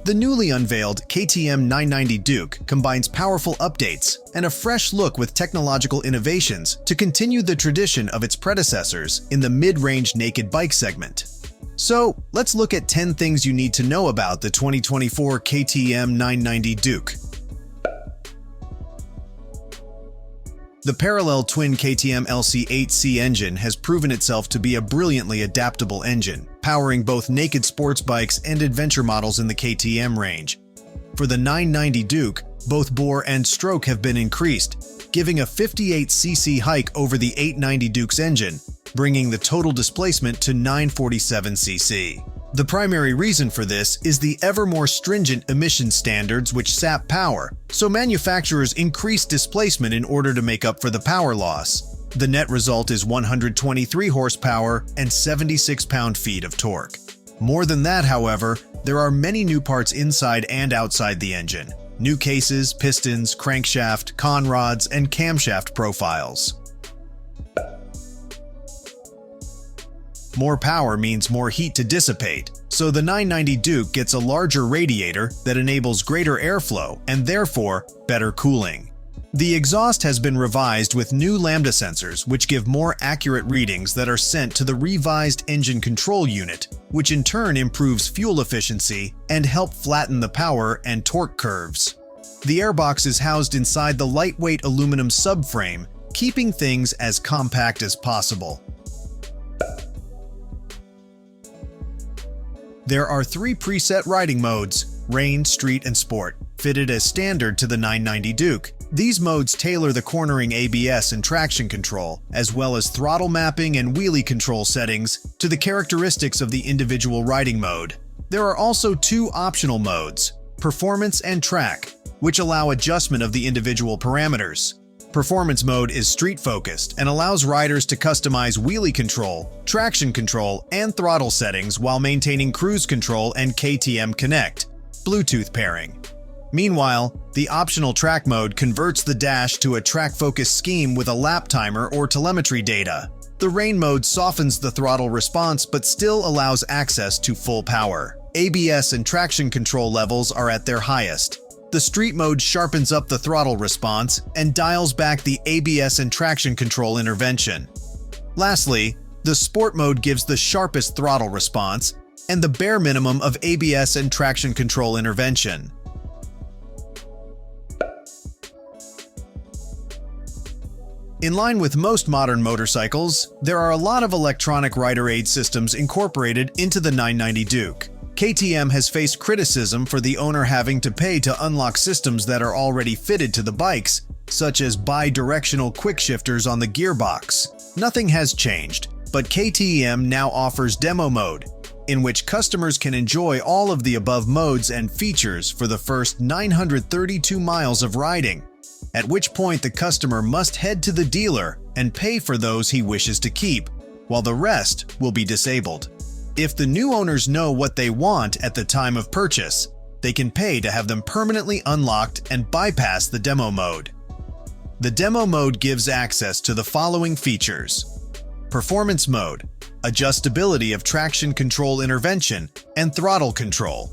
The newly unveiled KTM 990 Duke combines powerful updates and a fresh look with technological innovations to continue the tradition of its predecessors in the mid-range naked bike segment. So, let's look at 10 things you need to know about the 2024 KTM 990 Duke. The parallel twin KTM LC8C engine has proven itself to be a brilliantly adaptable engine, powering both naked sports bikes and adventure models in the KTM range. For the 990 Duke, both bore and stroke have been increased, giving a 58cc hike over the 890 Duke's engine, bringing the total displacement to 947cc. The primary reason for this is the ever more stringent emission standards which sap power, so manufacturers increase displacement in order to make up for the power loss. The net result is 123 horsepower and 76 pound-feet of torque. More than that, however, there are many new parts inside and outside the engine. New cases, pistons, crankshaft, conrods, and camshaft profiles. More power means more heat to dissipate, so the 990 Duke gets a larger radiator that enables greater airflow and therefore better cooling. The exhaust has been revised with new lambda sensors which give more accurate readings that are sent to the revised engine control unit, which in turn improves fuel efficiency and help flatten the power and torque curves. The airbox is housed inside the lightweight aluminum subframe, keeping things as compact as possible. There are 3 preset riding modes, Rain, Street, and Sport, fitted as standard to the 990 Duke. These modes tailor the cornering ABS and traction control, as well as throttle mapping and wheelie control settings to the characteristics of the individual riding mode. There are also 2 optional modes, Performance and Track, which allow adjustment of the individual parameters. Performance mode is street-focused and allows riders to customize wheelie control, traction control, and throttle settings while maintaining cruise control and KTM Connect, Bluetooth pairing. Meanwhile, the optional track mode converts the dash to a track-focused scheme with a lap timer or telemetry data. The Rain mode softens the throttle response but still allows access to full power. ABS and traction control levels are at their highest. The Street mode sharpens up the throttle response and dials back the ABS and traction control intervention. Lastly, the Sport mode gives the sharpest throttle response and the bare minimum of ABS and traction control intervention. In line with most modern motorcycles, there are a lot of electronic rider aid systems incorporated into the 990 Duke. KTM has faced criticism for the owner having to pay to unlock systems that are already fitted to the bikes, such as bi-directional quick shifters on the gearbox. Nothing has changed, but KTM now offers demo mode, in which customers can enjoy all of the above modes and features for the first 932 miles of riding, at which point the customer must head to the dealer and pay for those he wishes to keep, while the rest will be disabled. If the new owners know what they want at the time of purchase, they can pay to have them permanently unlocked and bypass the demo mode. The demo mode gives access to the following features: Performance mode, adjustability of traction control intervention and throttle control,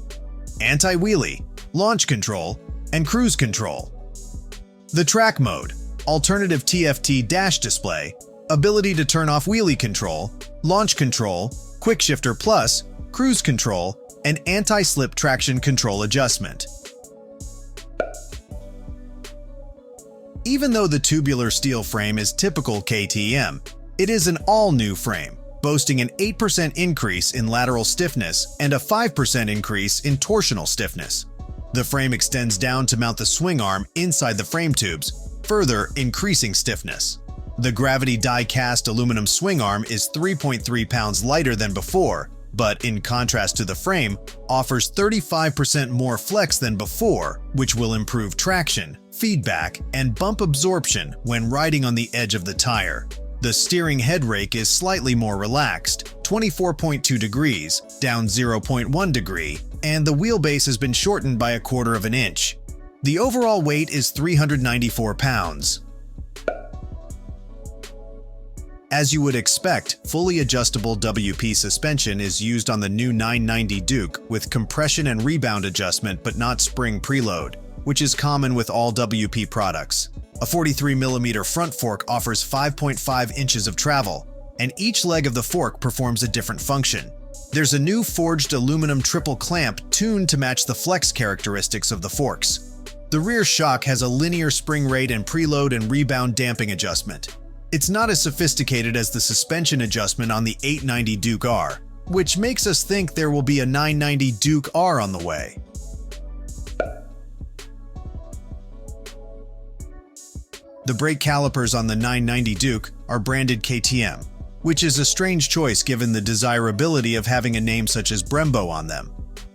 anti-wheelie, launch control, and cruise control. The track mode, alternative TFT dash display, ability to turn off wheelie control, launch control, quick shifter plus, cruise control, and anti-slip traction control adjustment. Even though the tubular steel frame is typical KTM, it is an all-new frame, boasting an 8% increase in lateral stiffness and a 5% increase in torsional stiffness. The frame extends down to mount the swing arm inside the frame tubes, further increasing stiffness. The gravity die-cast aluminum swing arm is 3.3 pounds lighter than before, but in contrast to the frame, offers 35% more flex than before, which will improve traction, feedback, and bump absorption when riding on the edge of the tire. The steering head rake is slightly more relaxed, 24.2 degrees, down 0.1 degree, and the wheelbase has been shortened by 1/4 inch. The overall weight is 394 pounds. As you would expect, fully adjustable WP suspension is used on the new 990 Duke with compression and rebound adjustment but not spring preload, which is common with all WP products. A 43mm front fork offers 5.5 inches of travel, and each leg of the fork performs a different function. There's a new forged aluminum triple clamp tuned to match the flex characteristics of the forks. The rear shock has a linear spring rate and preload and rebound damping adjustment. It's not as sophisticated as the suspension adjustment on the 890 Duke R, which makes us think there will be a 990 Duke R on the way. The brake calipers on the 990 Duke are branded KTM, which is a strange choice given the desirability of having a name such as Brembo on them.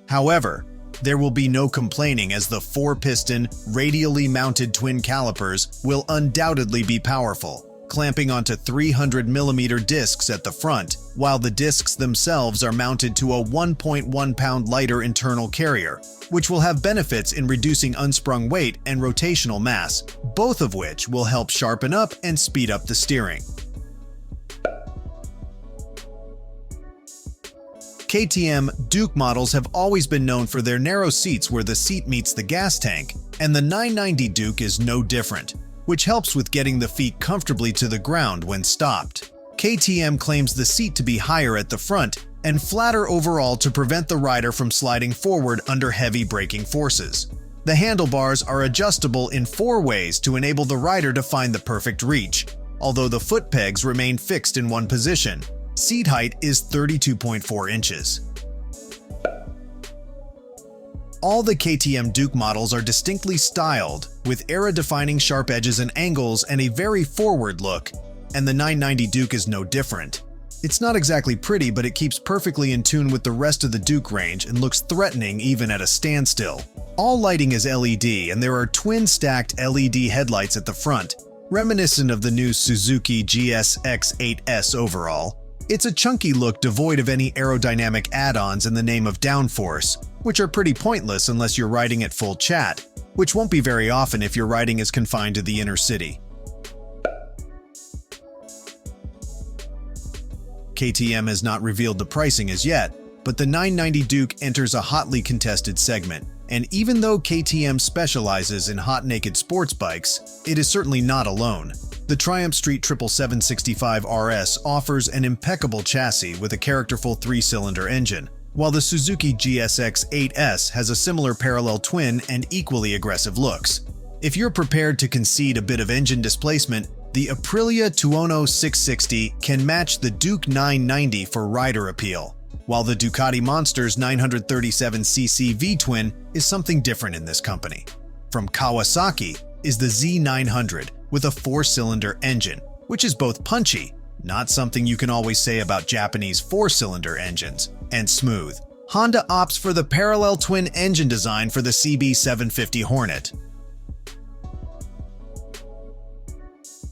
However, there will be no complaining as the 4-piston, radially mounted twin calipers will undoubtedly be powerful, clamping onto 300mm discs at the front, while the discs themselves are mounted to a 1.1-pound lighter internal carrier, which will have benefits in reducing unsprung weight and rotational mass, both of which will help sharpen up and speed up the steering. KTM Duke models have always been known for their narrow seats where the seat meets the gas tank, and the 990 Duke is no different, which helps with getting the feet comfortably to the ground when stopped. KTM claims the seat to be higher at the front and flatter overall to prevent the rider from sliding forward under heavy braking forces. The handlebars are adjustable in 4 ways to enable the rider to find the perfect reach, although the foot pegs remain fixed in one position. Seat height is 32.4 inches. All the KTM Duke models are distinctly styled, with era-defining sharp edges and angles and a very forward look, and the 990 Duke is no different. It's not exactly pretty, but it keeps perfectly in tune with the rest of the Duke range and looks threatening even at a standstill. All lighting is LED, and there are twin-stacked LED headlights at the front, reminiscent of the new Suzuki GSX-8S overall. It's a chunky look devoid of any aerodynamic add-ons in the name of downforce, which are pretty pointless unless you're riding at full chat, which won't be very often if your riding is confined to the inner city. KTM has not revealed the pricing as yet, but the 990 Duke enters a hotly contested segment, and even though KTM specializes in hot-naked sports bikes, it is certainly not alone. The Triumph Street 77765 RS offers an impeccable chassis with a characterful 3-cylinder engine, while the Suzuki GSX-8S has a similar parallel twin and equally aggressive looks. If you're prepared to concede a bit of engine displacement, the Aprilia Tuono 660 can match the Duke 990 for rider appeal, while the Ducati Monster's 937cc V-twin is something different in this company. From Kawasaki is the Z900 with a 4-cylinder engine, which is both punchy, not something you can always say about Japanese 4-cylinder engines, and smooth. Honda opts for the parallel twin engine design for the CB750 Hornet.